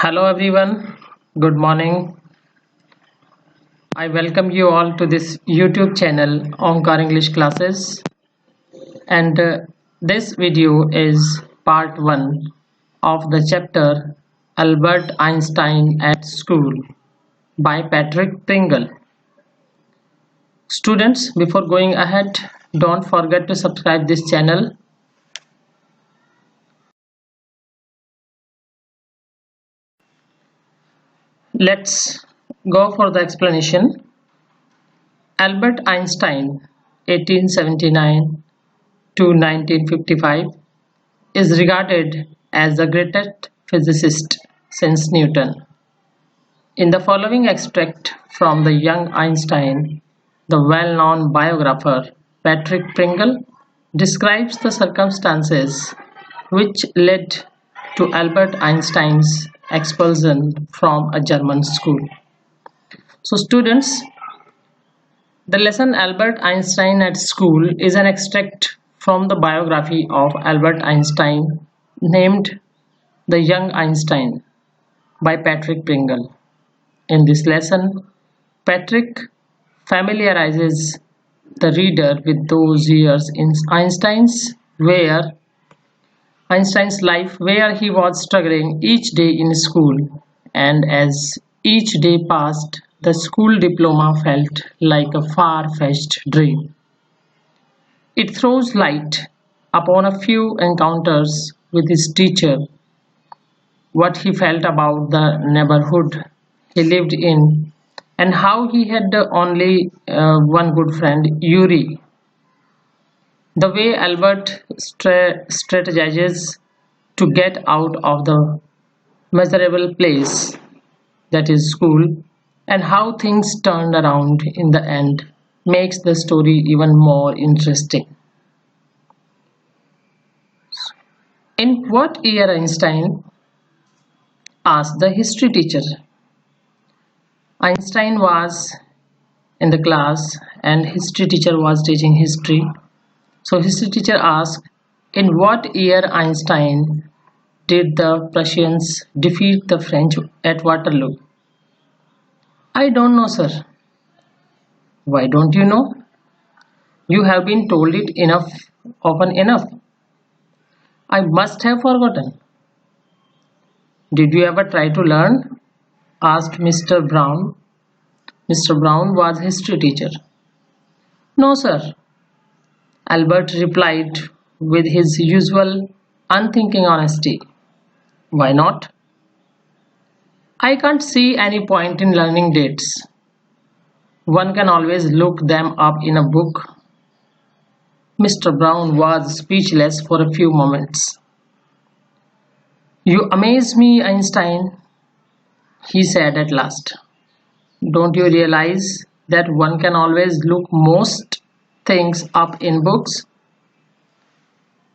Hello everyone, good morning. I welcome you all to this YouTube channel Omkar English Classes and this video is part 1 of the chapter Albert Einstein at School by Patrick Pringle. Students, before going ahead, don't forget to subscribe this channel. Let's go for the explanation. Albert Einstein, 1879 to 1955, is regarded as the greatest physicist since Newton. In the following extract from the young Einstein, the well-known biographer Patrick Pringle describes the circumstances which led to Albert Einstein's expulsion from a German school. So students, the lesson Albert Einstein at School is an extract from the biography of Albert Einstein named The Young Einstein by Patrick Pringle. In this lesson, Patrick familiarizes the reader with those years in Einstein's life where he was struggling each day in school, and as each day passed, the school diploma felt like a far-fetched dream. It throws light upon a few encounters with his teacher, what he felt about the neighborhood he lived in, and how he had only one good friend, Yuri. The way Albert strategizes to get out of the miserable place that is school, and how things turned around in the end makes the story even more interesting. In what year Einstein? Asked the history teacher. Einstein was in the class and history teacher was teaching history. So history teacher asked, in what year Einstein did the Prussians defeat the French at Waterloo? I don't know, sir. Why don't you know? You have been told it often enough. I must have forgotten. Did you ever try to learn? Asked Mr. Brown. Mr. Brown was history teacher. No, sir. Albert replied with his usual unthinking honesty. Why not? I can't see any point in learning dates. One can always look them up in a book. Mr. Brown was speechless for a few moments. You amaze me, Einstein, he said at last. Don't you realize that one can always look most things up in books?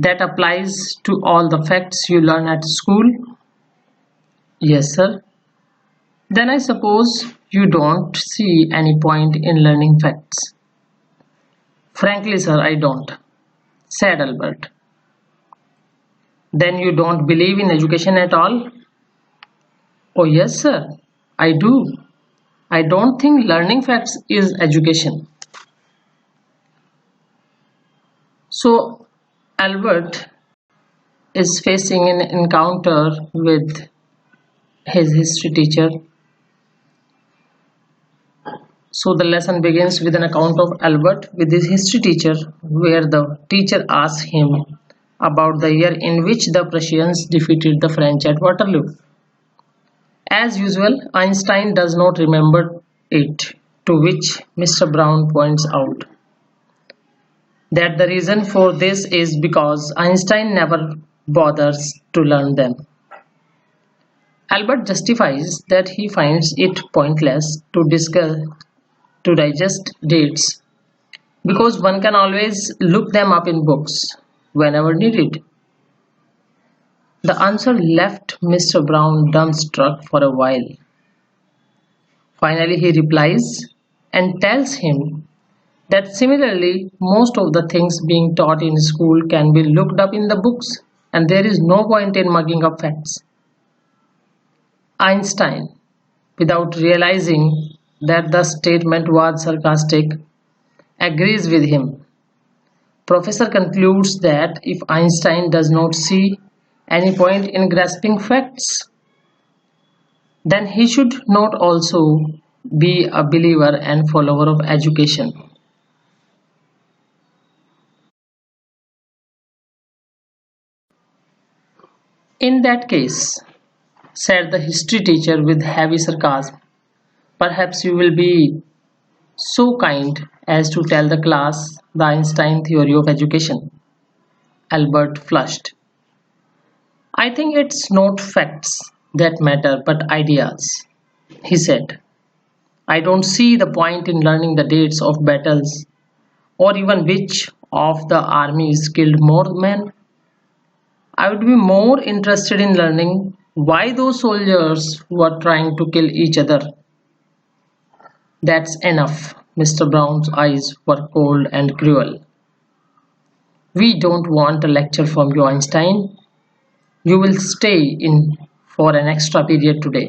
That applies to all the facts you learn at school? Yes, sir. Then I suppose you don't see any point in learning facts. Frankly, sir, I don't, said Albert. Then you don't believe in education at all? Oh, yes, sir, I do. I don't think learning facts is education. So, Albert is facing an encounter with his history teacher. So the lesson begins with an account of Albert with his history teacher, where the teacher asks him about the year in which the Prussians defeated the French at Waterloo. As usual, Einstein does not remember it, to which Mr. Brown points out that the reason for this is because Einstein never bothers to learn them. Albert justifies that he finds it pointless to digest dates because one can always look them up in books whenever needed. The answer left Mr. Brown dumbstruck for a while. Finally, he replies and tells him that similarly, most of the things being taught in school can be looked up in the books, and there is no point in mugging up facts. Einstein, without realizing that the statement was sarcastic, agrees with him. Professor concludes that if Einstein does not see any point in grasping facts, then he should not also be a believer and follower of education. In that case, said the history teacher with heavy sarcasm, perhaps you will be so kind as to tell the class the Einstein theory of education. Albert flushed. I think it's not facts that matter but ideas, he said. I don't see the point in learning the dates of battles or even which of the armies killed more men. I would be more interested in learning why those soldiers were trying to kill each other. That's enough. Mr. Brown's eyes were cold and cruel. We don't want a lecture from you, Einstein. You will stay in for an extra period today.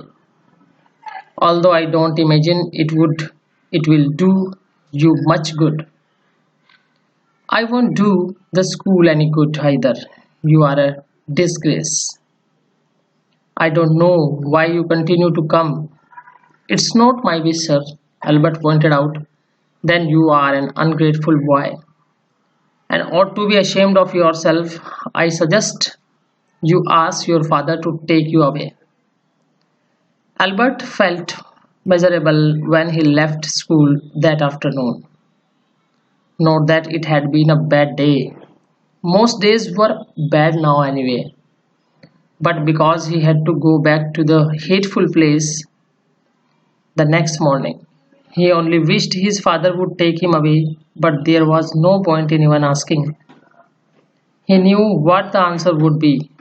Although I don't imagine it will do you much good. I won't do the school any good either. You are a disgrace. I don't know why you continue to come. It's not my wish, sir, Albert pointed out. Then you are an ungrateful boy and ought to be ashamed of yourself. I suggest you ask your father to take you away. Albert felt miserable when he left school that afternoon. Not that it had been a bad day. Most days were bad now anyway. But because he had to go back to the hateful place the next morning, he only wished his father would take him away, but there was no point in even asking. He knew what the answer would be.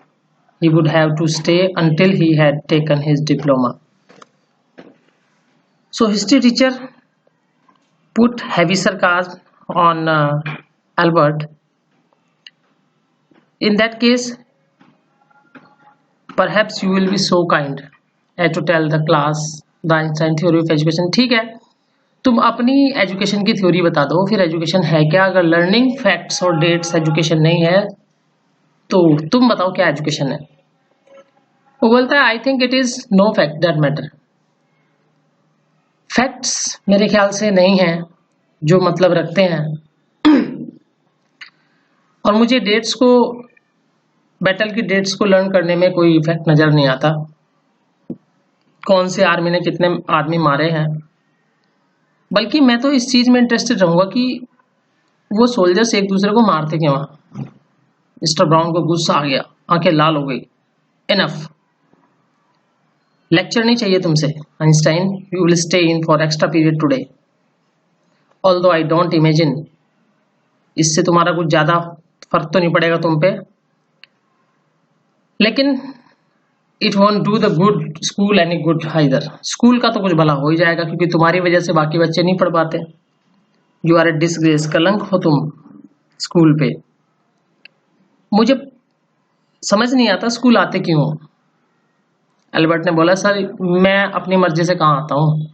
He would have to stay until he had taken his diploma. So history teacher put heavy sarcasm on Albert. In that case, perhaps you will be so kind as to tell the class the Einstein theory of education. ठीक है, तुम अपनी education की theory बता दो. फिर education है क्या? अगर लर्निंग फैक्ट्स और डेट्स एजुकेशन नहीं है तो तुम बताओ क्या एजुकेशन है. वो बोलता है I think it is no fact that matter. Facts मेरे ख्याल से नहीं है जो मतलब रखते हैं. और मुझे डेट्स को, बैटल की डेट्स को लर्न करने में कोई इफेक्ट नज़र नहीं आता. कौन से आर्मी ने कितने आदमी मारे हैं. बल्कि मैं तो इस चीज़ में इंटरेस्टेड रहूँगा कि वो सोल्जर्स एक दूसरे को मारते क्यों. मिस्टर ब्राउन को गुस्सा आ गया, आंखें लाल हो गई. इनफ, लेक्चर नहीं चाहिए तुमसे Einstein. You will stay in for extra period today. Although I don't imagine, इससे तुम्हारा कुछ ज़्यादा फर्क तो नहीं पड़ेगा तुम पे, लेकिन it won't do the good school any good either. School का तो कुछ भला हो ही जाएगा क्योंकि तुम्हारी वजह से बाकी बच्चे नहीं पढ़ पाते. यू आर ए डिसग्रेस, कलंक हो तुम स्कूल पे. मुझे समझ नहीं आता स्कूल आते क्यों हो. अल्बर्ट ने बोला सर मैं अपनी मर्जी से कहाँ आता हूँ.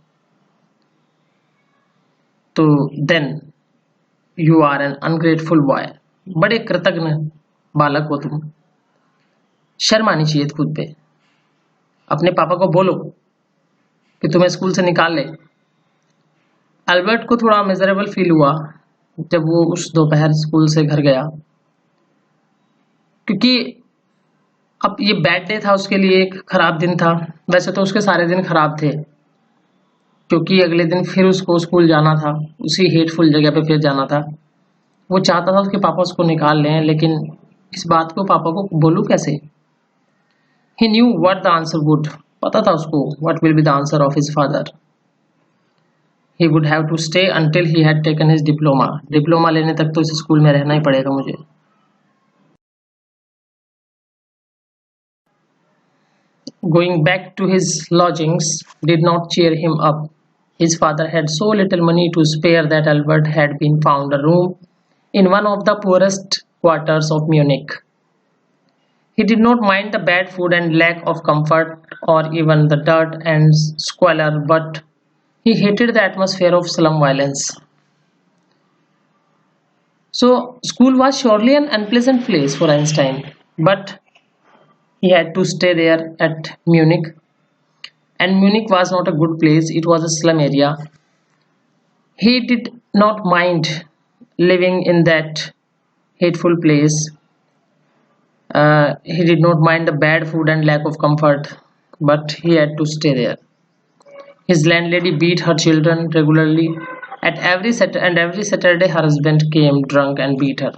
तो then you are an ungrateful boy. बड़े कृतज्ञ बालक हो तुम. शर्म आनी चाहिए खुद पे. अपने पापा को बोलो कि तुम्हें स्कूल से निकाल ले. अल्बर्ट को थोड़ा मिजरेबल फील हुआ जब वो उस दोपहर स्कूल से घर गया, क्योंकि अब ये बैड डे था उसके लिए, एक खराब दिन था. वैसे तो उसके सारे दिन खराब थे क्योंकि अगले दिन फिर उसको स्कूल जाना था, उसी हेटफुल जगह पे फिर जाना था. वो चाहता था उसके पापा उसको निकाल लें, लेकिन इस बात को पापा को बोलूं कैसे. He knew what the answer would. पता था उसको what will be the answer of his father. He would have to stay until he had taken his diploma. Diploma लेने तक तो इस स्कूल में रहना ही पड़ेगा मुझे. Going back to his lodgings did not cheer him up. His father had so little money to spare that Albert had been found a room in one of the poorest quarters of Munich. He did not mind the bad food and lack of comfort or even the dirt and squalor, but he hated the atmosphere of slum violence. So, school was surely an unpleasant place for Einstein, but he had to stay there at Munich, and Munich was not a good place, it was a slum area. He did not mind living in that hateful place. He did not mind the bad food and lack of comfort, but he had to stay there. His landlady beat her children regularly. Every Saturday her husband came drunk and beat her.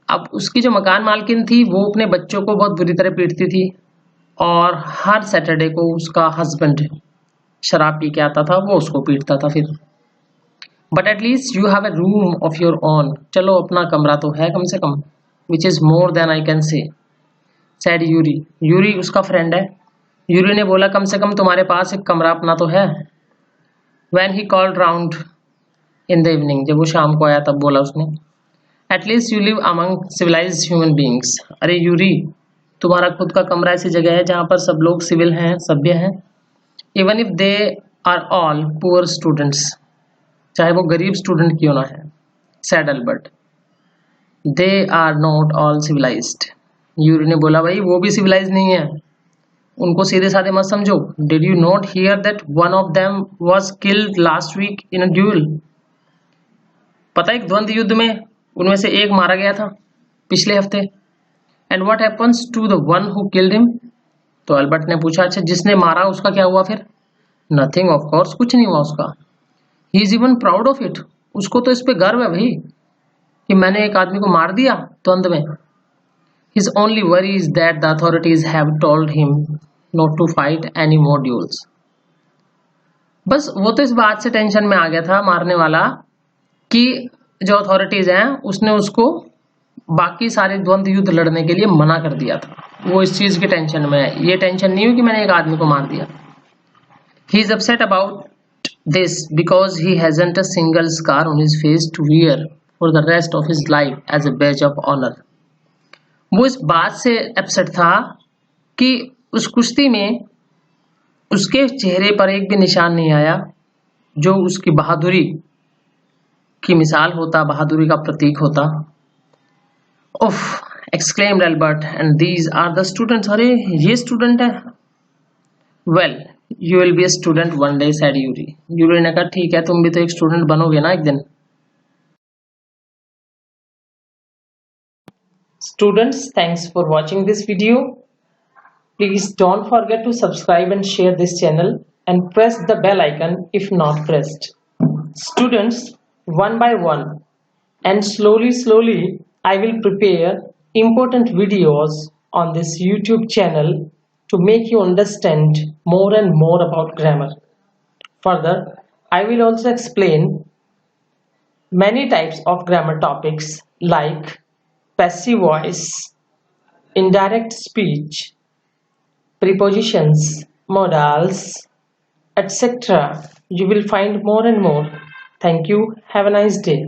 अब उसकी जो मकान मालकिन थी वो अपने बच्चों को बहुत बुरी तरह पीटती थी और हर सैटरडे को उसका हस्बैंड शराब पी के आता था, वो उसको पीटता था फिर. But at least you have a room of your own, चलो अपना कमरा तो है कम से कम, which is more than I can say, said Yuri. Yuri उसका फ्रेंड है. यूरी ने बोला कम से कम तुम्हारे पास एक कमरा अपना तो है. When he called round in the evening, जब वो शाम को आया तब बोला उसने, at least you live among civilised human beings. अरे यूरी, तुम्हारा खुद का कमरा ऐसी जगह है जहाँ पर सब लोग सिविल हैं, सभ्य हैं. Even if they are all poor students, चाहे वो गरीब स्टूडेंट क्यों ना है. Said Albert, they are not all civilised. Yuri ने बोला भाई वो भी सिविलाइज नहीं है, उनको सीधे साधे मत समझो. Did you not hear that one of them was killed last week in a duel. पता है, एक द्वंद्व युद्ध में उनमें से एक मारा गया था पिछले हफ्ते. And what happens to the one who killed him. तो अल्बर्ट ने पूछा अच्छा जिसने मारा उसका क्या हुआ फिर. नथिंग, ऑफ कोर्स कुछ नहीं हुआ उसका. He is even proud of it, उसको तो इस पे गर्व है भाई कि मैंने एक आदमी को मार दिया द्वंद्व में. His only worry is that the authorities have told him not to fight any more duels. बस वो तो इस बात से टेंशन में आ गया था मारने वाला कि जो अथॉरिटीज हैं उसने उसको बाकी सारे द्वंद्व युद्ध लड़ने के लिए मना कर दिया था. वो इस चीज की टेंशन में है, ये टेंशन नहीं हुई कि मैंने एक आदमी को मार दिया. He is upset about this because he hasn't a single scar on his face to wear for the rest of his life as a badge of honor. वो इस बात से अपसेट था कि उस कुश्ती में उसके चेहरे पर एक भी निशान नहीं आया जो उसकी बहादुरी की मिसाल होता, बहादुरी का प्रतीक होता. उफ, exclaimed Albert, and these are the students. अरे ये स्टूडेंट है. Well, you will be a student one day, said Yuri. Yuri ने कहा ठीक है तुम भी तो एक स्टूडेंट बनोगे ना एक दिन. Students, thanks for watching this video. Please don't forget to subscribe and share this channel and press the bell icon if not pressed. Students, one by one and slowly I will prepare important videos on this YouTube channel to make you understand more and more about grammar. Further, I will also explain many types of grammar topics like passive voice, indirect speech, prepositions, modals, etc. You will find more and more. Thank you. Have a nice day.